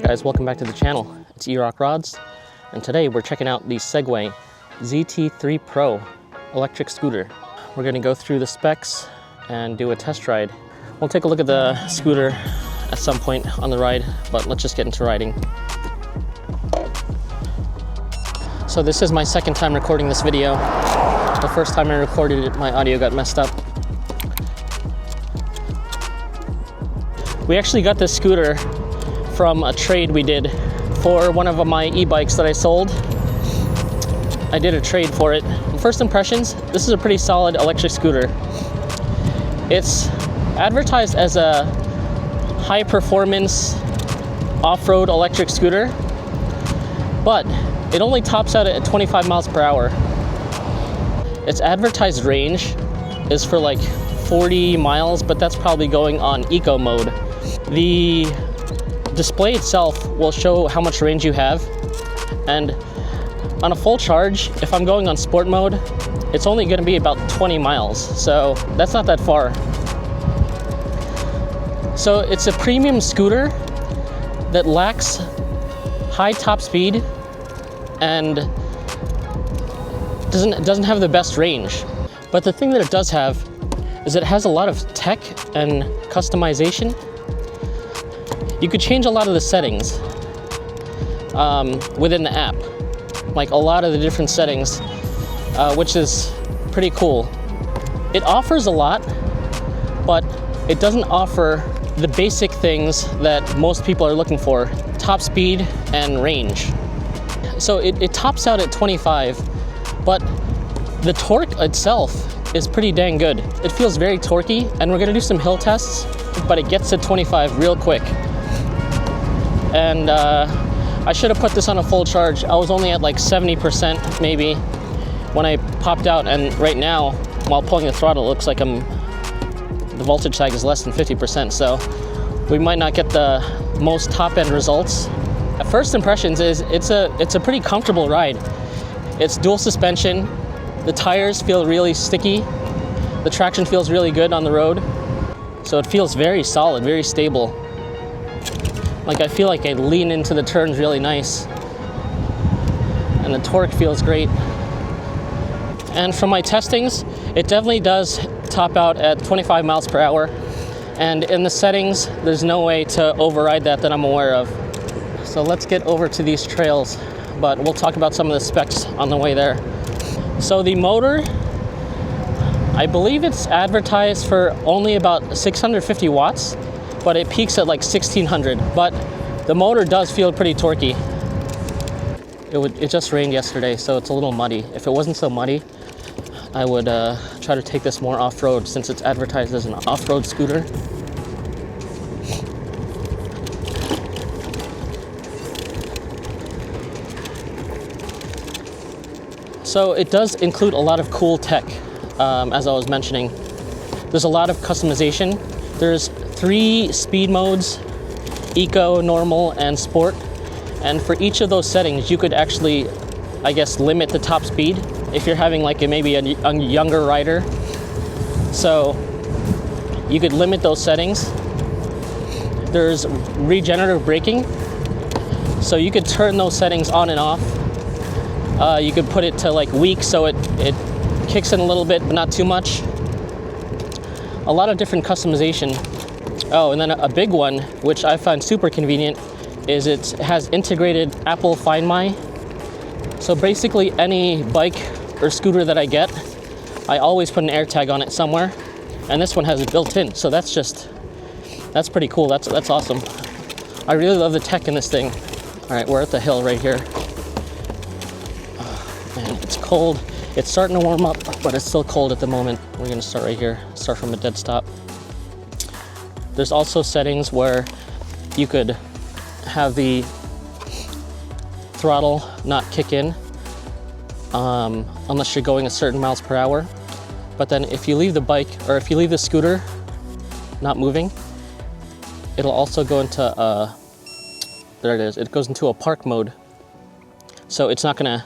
Alright guys, welcome back to the channel. It's Erock Rodz, and today we're checking out the Segway ZT3 Pro electric scooter. We're going to go through the specs and do a test ride. We'll take a look at the scooter at some point on the ride, but let's just get into riding. So this is my second time recording this video. The first time I recorded it, my audio got messed up. We actually got this scooter from a trade we did for one of my e-bikes that I sold. I did a trade for it. First impressions, this is a pretty solid electric scooter. It's advertised as a high performance off-road electric scooter, but it only tops out at 25 miles per hour. Its advertised range is for like 40 miles, but that's probably going on eco mode. The display itself will show how much range you have, and on a full charge, if I'm going on sport mode, it's only going to be about 20 miles, so that's not that far. So it's a premium scooter that lacks high top speed and doesn't have the best range. But the thing that it does have is it has a lot of tech and customization. You could change a lot of the settings within the app, like a lot of the different settings, which is pretty cool. It offers a lot, but it doesn't offer the basic things that most people are looking for: top speed and range. So it tops out at 25, but the torque itself is pretty dang good. It feels very torquey, and we're gonna do some hill tests, but it gets to 25 real quick. And I should have put this on a full charge. I was only at like 70% maybe when I popped out, and right now, while pulling the throttle, it looks like the voltage tag is less than 50%, so we might not get the most top-end results. At first impressions is it's a pretty comfortable ride. It's dual suspension, the tires feel really sticky, the traction feels really good on the road, so it feels very solid, very stable. Like, I feel like I lean into the turns really nice, and the torque feels great. And from my testings, it definitely does top out at 25 miles per hour, and in the settings, there's no way to override that I'm aware of. So let's get over to these trails, but we'll talk about some of the specs on the way there. So the motor, I believe it's advertised for only about 650 watts, but it peaks at like 1600. But the motor does feel pretty torquey. It just rained yesterday, so it's a little muddy. If it wasn't so muddy, I would try to take this more off-road, since it's advertised as an off-road scooter. So it does include a lot of cool tech, as I was mentioning. There's a lot of customization. There's 3 speed modes: eco, normal, and sport. And for each of those settings, you could actually, I guess, limit the top speed if you're having like maybe a younger rider. So you could limit those settings. There's regenerative braking, so you could turn those settings on and off. You could put it to like weak, so it kicks in a little bit, but not too much. A lot of different customization. Oh, and then a big one, which I find super convenient, is it has integrated Apple Find My. So basically any bike or scooter that I get, I always put an AirTag on it somewhere, and this one has it built in. So that's pretty cool. That's awesome. I really love the tech in this thing. All right, we're at the hill right here. Man, it's cold. It's starting to warm up, but it's still cold at the moment. We're gonna start right here, start from a dead stop. There's also settings where you could have the throttle not kick in unless you're going a certain miles per hour. But then if you leave the bike, or if you leave the scooter not moving, it'll also go into, there it is, it goes into a park mode. So it's not gonna,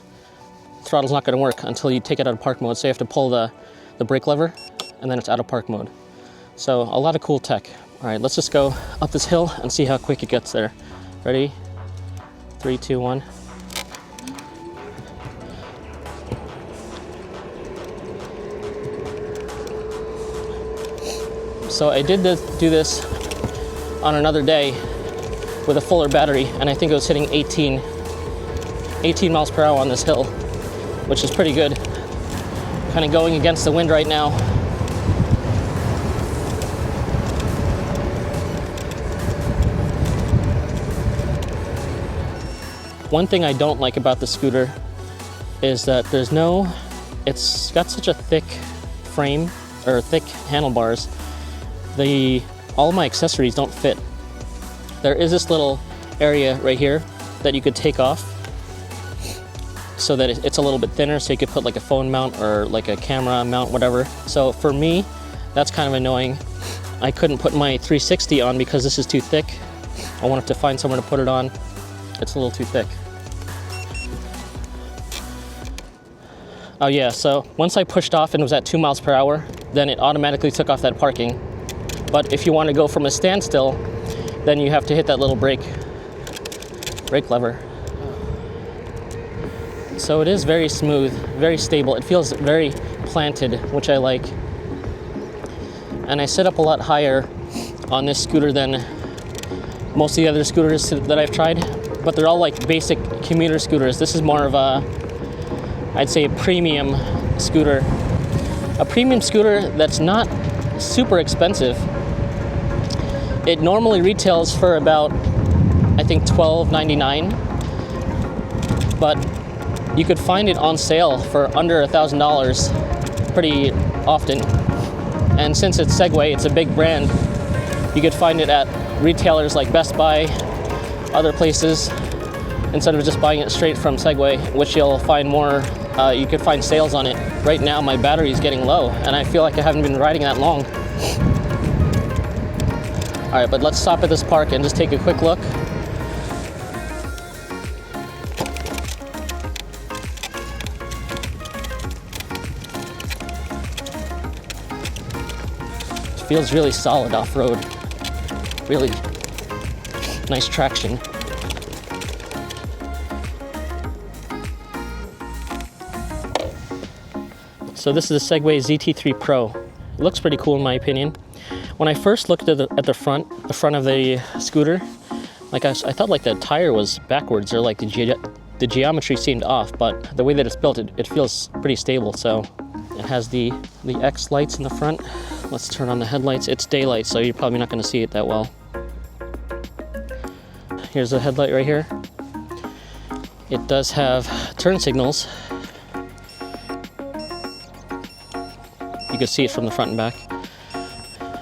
throttle's not gonna work until you take it out of park mode. So you have to pull the brake lever, and then it's out of park mode. So a lot of cool tech. All right, let's just go up this hill and see how quick it gets there. Ready, 3, 2, 1. So I did do this on another day with a fuller battery, and I think it was hitting 18 miles per hour on this hill, which is pretty good. Kind of going against the wind right now. One thing I don't like about the scooter is that it's got such a thick frame, or thick handlebars. All of my accessories don't fit. There is this little area right here that you could take off so that it's a little bit thinner, so you could put like a phone mount or like a camera mount, whatever. So for me, that's kind of annoying. I couldn't put my 360 on because this is too thick. I wanted to find somewhere to put it on. It's a little too thick. Oh yeah, so once I pushed off and it was at 2 miles per hour, then it automatically took off that parking. But if you want to go from a standstill, then you have to hit that little brake lever. So it is very smooth, very stable. It feels very planted, which I like. And I set up a lot higher on this scooter than most of the other scooters that I've tried, but they're all like basic commuter scooters. This is more of I'd say a premium scooter. A premium scooter that's not super expensive. It normally retails for about, I think, $12.99, but you could find it on sale for under $1,000 pretty often. And since it's Segway, it's a big brand, you could find it at retailers like Best Buy, other places, instead of just buying it straight from Segway, which you'll find more, you could find sales on it. Right now my battery is getting low and I feel like I haven't been riding that long. All right, but let's stop at this park and just take a quick look. It feels really solid off-road. Really nice traction. So this is the Segway ZT3 Pro. It looks pretty cool in my opinion. When I first looked at the front of the scooter, like I thought like the tire was backwards, or like the geometry seemed off, but the way that it's built, it feels pretty stable. So it has the X lights in the front. Let's turn on the headlights. It's daylight, so you're probably not going to see it that well. Here's the headlight right here. It does have turn signals. You can see it from the front and back.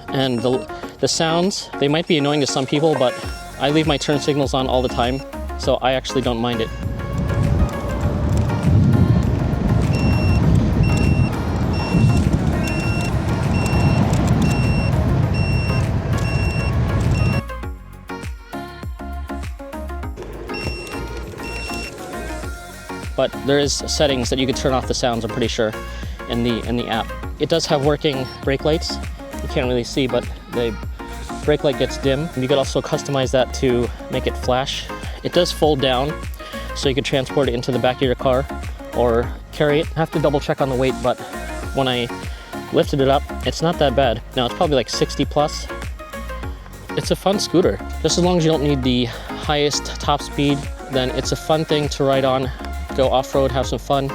And the sounds, they might be annoying to some people, but I leave my turn signals on all the time, so I actually don't mind it. But there is settings that you can turn off the sounds, I'm pretty sure, in the app. It does have working brake lights. You can't really see, but the brake light gets dim. You could also customize that to make it flash. It does fold down, so you could transport it into the back of your car or carry it. I have to double check on the weight, but when I lifted it up, it's not that bad. Now it's probably like 60 plus. It's a fun scooter. Just as long as you don't need the highest top speed, then it's a fun thing to ride on, go off-road, have some fun.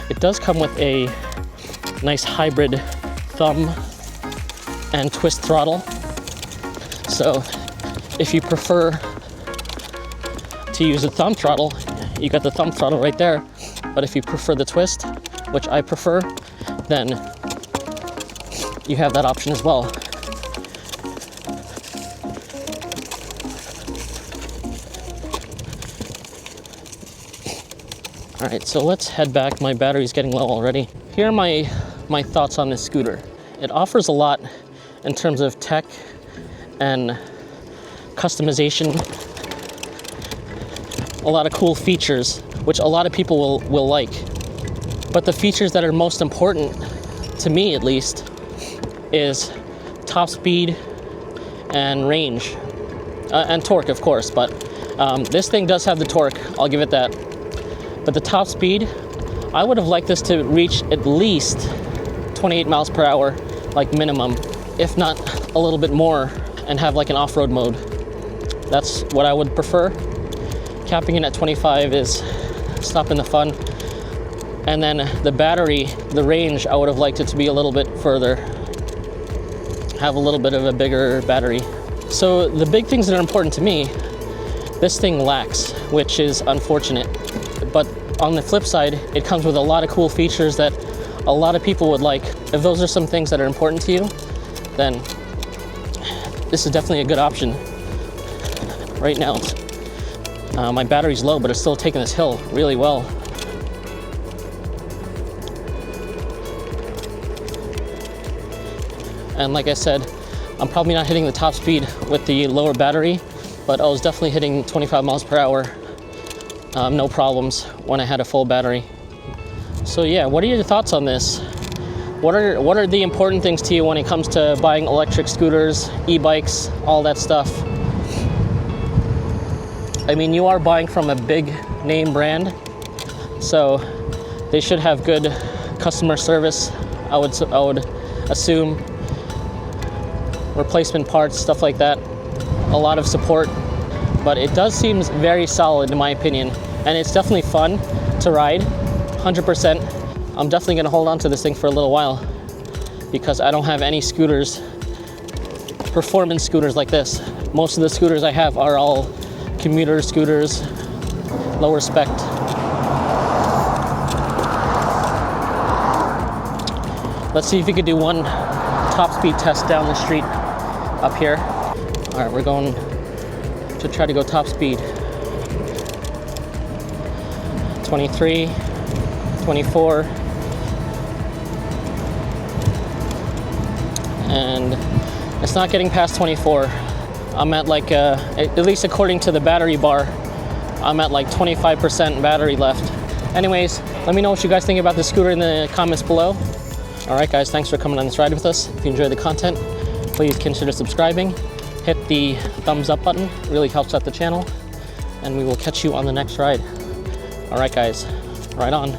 It does come with a nice hybrid thumb and twist throttle. So if you prefer to use a thumb throttle, you got the thumb throttle right there. But if you prefer the twist, which I prefer, then you have that option as well. All right, so let's head back. My battery's getting low already. Here are my thoughts on this scooter. It offers a lot in terms of tech and customization. A lot of cool features, which a lot of people will like. But the features that are most important, to me at least, is top speed and range. And torque, of course, but This thing does have the torque, I'll give it that. But the top speed, I would have liked this to reach at least 28 miles per hour, like minimum, if not a little bit more, and have like an off-road mode. That's what I would prefer. Capping it at 25 is stopping the fun. And then the battery, the range, I would have liked it to be a little bit further. Have a little bit of a bigger battery. So the big things that are important to me, this thing lacks, which is unfortunate. But on the flip side, it comes with a lot of cool features that a lot of people would like. If those are some things that are important to you, then this is definitely a good option. Right now, my battery's low, but it's still taking this hill really well. And like I said, I'm probably not hitting the top speed with the lower battery, but I was definitely hitting 25 miles per hour, no problems when I had a full battery. So yeah, what are your thoughts on this? What are the important things to you when it comes to buying electric scooters, e-bikes, all that stuff? I mean, you are buying from a big name brand, so they should have good customer service, I would assume. Replacement parts, stuff like that. A lot of support, but it does seem very solid in my opinion, and it's definitely fun to ride, 100%. I'm definitely gonna hold on to this thing for a little while because I don't have any scooters, performance scooters like this. Most of the scooters I have are all commuter scooters, lower spec. Let's see if we could do one top speed test down the street up here. All right, we're going to try to go top speed. 23, 24, and it's not getting past 24. I'm at like, at least according to the battery bar, I'm at like 25% battery left. Anyways, let me know what you guys think about the scooter in the comments below. All right, guys, thanks for coming on this ride with us. If you enjoyed the content, please consider subscribing. Hit the thumbs up button, it really helps out the channel. And we will catch you on the next ride. All right, guys, ride on.